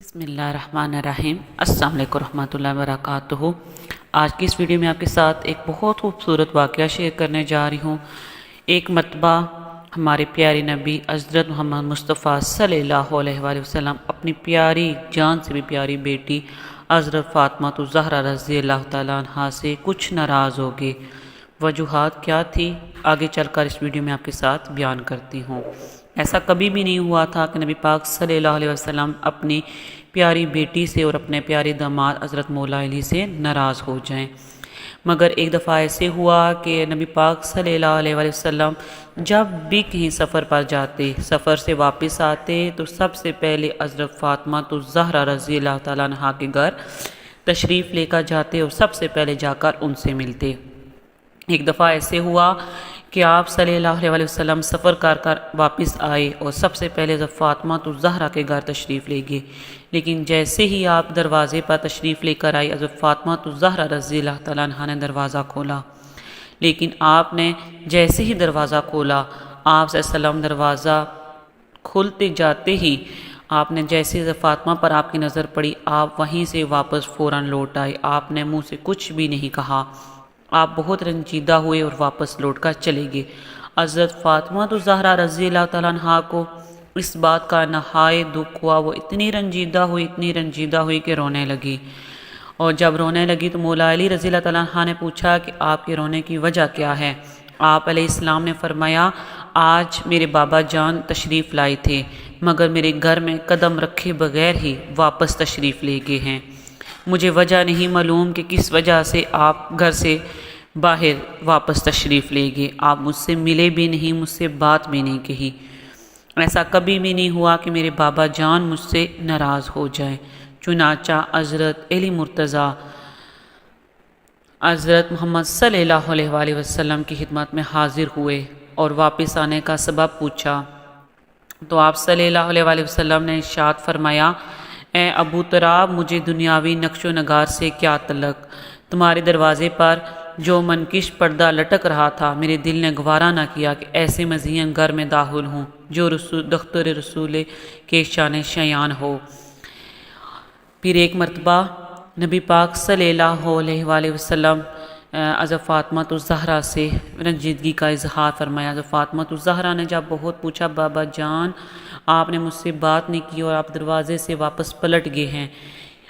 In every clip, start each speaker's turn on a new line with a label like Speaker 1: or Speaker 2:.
Speaker 1: بسم اللہ الرحمن الرحیم۔ السلام علیکم ورحمۃ اللہ وبرکاتہ۔ آج کی اس ویڈیو میں آپ کے ساتھ ایک بہت خوبصورت واقعہ شیئر کرنے جا رہی ہوں۔ ایک مرتبہ ہمارے پیارے نبی حضرت محمد مصطفیٰ صلی اللہ علیہ وآلہ وسلم اپنی پیاری جان سے بھی پیاری بیٹی حضرت فاطمہ الزہرا رضی اللہ تعالیٰ عنہا سے کچھ ناراض ہو گئے۔ وجوہات کیا تھی آگے چل کر اس ویڈیو میں آپ کے ساتھ بیان کرتی ہوں۔ ایسا کبھی بھی نہیں ہوا تھا کہ نبی پاک صلی اللہ علیہ وسلم اپنی پیاری بیٹی سے اور اپنے پیارے داماد حضرت مولا علی سے ناراض ہو جائیں، مگر ایک دفعہ ایسے ہوا کہ نبی پاک صلی اللہ علیہ وسلم جب بھی کہیں سفر پر جاتے، سفر سے واپس آتے تو سب سے پہلے حضرت فاطمہ الزہرا رضی اللہ تعالیٰ عنہا کے گھر تشریف لے کر جاتے اور سب سے پہلے جا کر ان سے ملتے۔ ایک دفعہ ایسے ہوا کہ آپ صلی اللہ علیہ وسلم سفر کر واپس آئے اور سب سے پہلے حضرت فاطمہ الزہرا کے گھر تشریف لے گئے، لیکن جیسے ہی آپ دروازے پر تشریف لے کر آئی، حضرت فاطمہ الزہرا رضی اللہ تعالیٰ عنہا نے دروازہ کھولا، لیکن آپ نے جیسے ہی دروازہ کھولا، آپ صلی اللہ علیہ وسلم دروازہ کھلتے جاتے ہی آپ نے جیسے حضرت فاطمہ پر آپ کی نظر پڑی، آپ وہیں سے واپس فوراً لوٹ آئے، آپ نے منہ سے کچھ بھی نہیں کہا، آپ بہت رنجیدہ ہوئے اور واپس لوٹ کر چلے گئے۔ حضرت فاطمہ الزہرا رضی اللہ تعالیٰ عنہا کو اس بات کا نہایت دکھ ہوا، وہ اتنی رنجیدہ ہوئی کہ رونے لگی، اور جب رونے لگی تو مولا علی رضی اللہ تعالیٰ عنہ نے پوچھا کہ آپ کے رونے کی وجہ کیا ہے؟ آپ علیہ السلام نے فرمایا، آج میرے بابا جان تشریف لائے تھے مگر میرے گھر میں قدم رکھے بغیر ہی واپس تشریف لے گئے ہیں، مجھے وجہ نہیں معلوم کہ کس وجہ سے آپ گھر سے باہر واپس تشریف لے گئے، آپ مجھ سے ملے بھی نہیں، مجھ سے بات بھی نہیں کہی، ایسا کبھی بھی نہیں ہوا کہ میرے بابا جان مجھ سے ناراض ہو جائیں۔ چنانچہ حضرت علی مرتضیٰ حضرت محمد صلی اللہ علیہ وآلہ وسلم کی خدمت میں حاضر ہوئے اور واپس آنے کا سبب پوچھا تو آپ صلی اللہ علیہ وآلہ وسلم نے ارشاد فرمایا، اے ابو تراب، مجھے دنیاوی نقش و نگار سے کیا تعلق؟ تمہارے دروازے پر جو منکش پردہ لٹک رہا تھا، میرے دل نے گوارا نہ کیا کہ ایسے مزین گھر میں داخل ہوں جو دختر رسول کے شان شیان ہو۔ پھر ایک مرتبہ نبی پاک صلی اللہ علیہ وآلہ وسلم حضرت فاطمہ الزہرا سے رنجیدگی کا اظہار فرمایا۔ حضرت فاطمہ الزہرا نے جب بہت پوچھا، بابا جان آپ نے مجھ سے بات نہیں کی اور آپ دروازے سے واپس پلٹ گئے ہیں،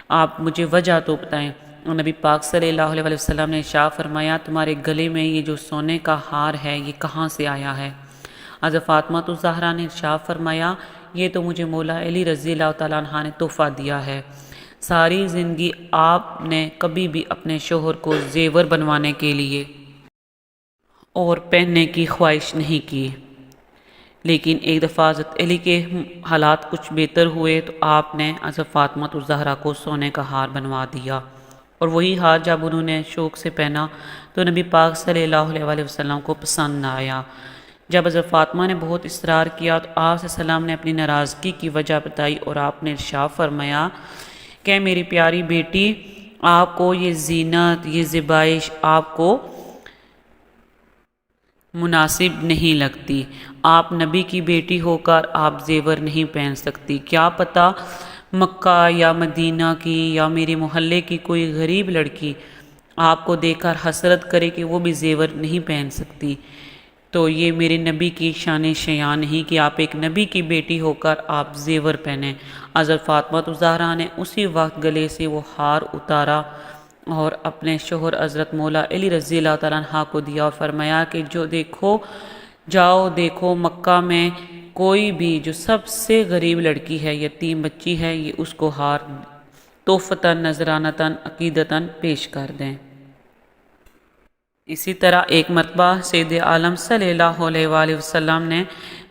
Speaker 1: آپ مجھے وجہ تو بتائیں۔ اور نبی پاک صلی اللہ علیہ وسلم نے ارشاد فرمایا، تمہارے گلے میں یہ جو سونے کا ہار ہے یہ کہاں سے آیا ہے؟ حضرت فاطمہ الزہرا نے ارشاد فرمایا، یہ تو مجھے مولا علی رضی اللہ تعالیٰ عنہ نے تحفہ دیا ہے، ساری زندگی آپ نے کبھی بھی اپنے شوہر کو زیور بنوانے کے لیے اور پہننے کی خواہش نہیں کی، لیکن ایک دفعہ حضرت علی کے حالات کچھ بہتر ہوئے تو آپ نے حضرت فاطمہ الزہرا کو سونے کا ہار بنوا دیا، اور وہی ہار جب انہوں نے شوق سے پہنا تو نبی پاک صلی اللہ علیہ وآلہ وسلم کو پسند نہ آیا۔ جب حضرت فاطمہ نے بہت اصرار کیا تو آپ صلی اللہ علیہ وسلم نے اپنی ناراضگی کی وجہ بتائی اور آپ نے ارشاد فرمایا کہ میری پیاری بیٹی، آپ کو یہ زینت، یہ زیبائش آپ کو مناسب نہیں لگتی، آپ نبی کی بیٹی ہو کر آپ زیور نہیں پہن سکتی، کیا پتہ مکہ یا مدینہ کی یا میرے محلے کی کوئی غریب لڑکی آپ کو دیکھ کر حسرت کرے کہ وہ بھی زیور نہیں پہن سکتی، تو یہ میرے نبی کی شان شیان نہیں کہ آپ ایک نبی کی بیٹی ہو کر آپ زیور پہنیں۔ حضرت فاطمہ الزہرا نے اسی وقت گلے سے وہ ہار اتارا اور اپنے شوہر حضرت مولا علی رضی اللہ تعالیٰ عنہ کو دیا اور فرمایا کہ جو جاؤ دیکھو مکہ میں کوئی بھی جو سب سے غریب لڑکی ہے، یتیم بچی ہے، یہ اس کو ہار تحفتاً، نذرانتاً، عقیدتاً پیش کر دیں۔ اسی طرح ایک مرتبہ سید عالم صلی اللہ علیہ وآلہ وسلم نے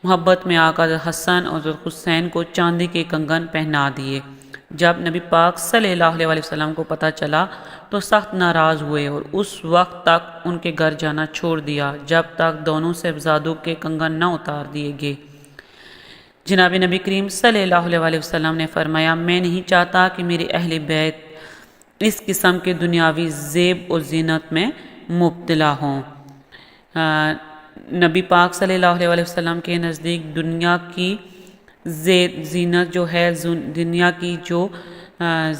Speaker 1: محبت میں آ کر حسن اور حسین کو چاندی کے کنگن پہنا دیے۔ جب نبی پاک صلی اللہ علیہ وآلہ وسلم کو پتہ چلا تو سخت ناراض ہوئے اور اس وقت تک ان کے گھر جانا چھوڑ دیا جب تک دونوں صاحبزادوں کے کنگن نہ اتار دیے گئے۔ جناب نبی کریم صلی اللہ علیہ وآلہ وسلم نے فرمایا، میں نہیں چاہتا کہ میرے اہل بیت اس قسم کے دنیاوی زیب و زینت میں مبتلا ہوں۔ نبی پاک صلی اللہ علیہ وسلم کے نزدیک دنیا کی زینت جو ہے دنیا کی جو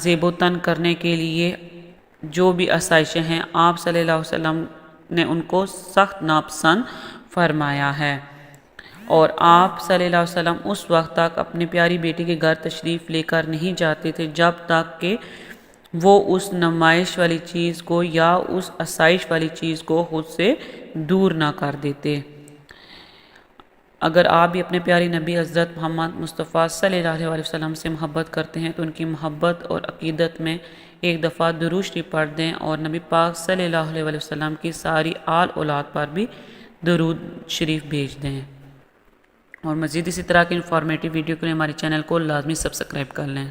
Speaker 1: زیب و تن کرنے کے لیے جو بھی آسائشیں ہیں آپ صلی اللہ علیہ وسلم نے ان کو سخت ناپسند فرمایا ہے، اور آپ صلی اللہ علیہ وسلم اس وقت تک اپنی پیاری بیٹی کے گھر تشریف لے کر نہیں جاتے تھے جب تک کہ وہ اس نمائش والی چیز کو یا اس آسائش والی چیز کو خود سے دور نہ کر دیتے۔ اگر آپ بھی اپنے پیاری نبی حضرت محمد مصطفیٰ صلی اللہ علیہ وسلم سے محبت کرتے ہیں تو ان کی محبت اور عقیدت میں ایک دفعہ درود شریف پڑھ دیں، اور نبی پاک صلی اللہ علیہ وسلم کی ساری آل اولاد پر بھی درود شریف بھیج دیں، اور مزید اسی طرح کی انفارمیٹیو ویڈیو کے لیے ہمارے چینل کو لازمی سبسکرائب کر لیں۔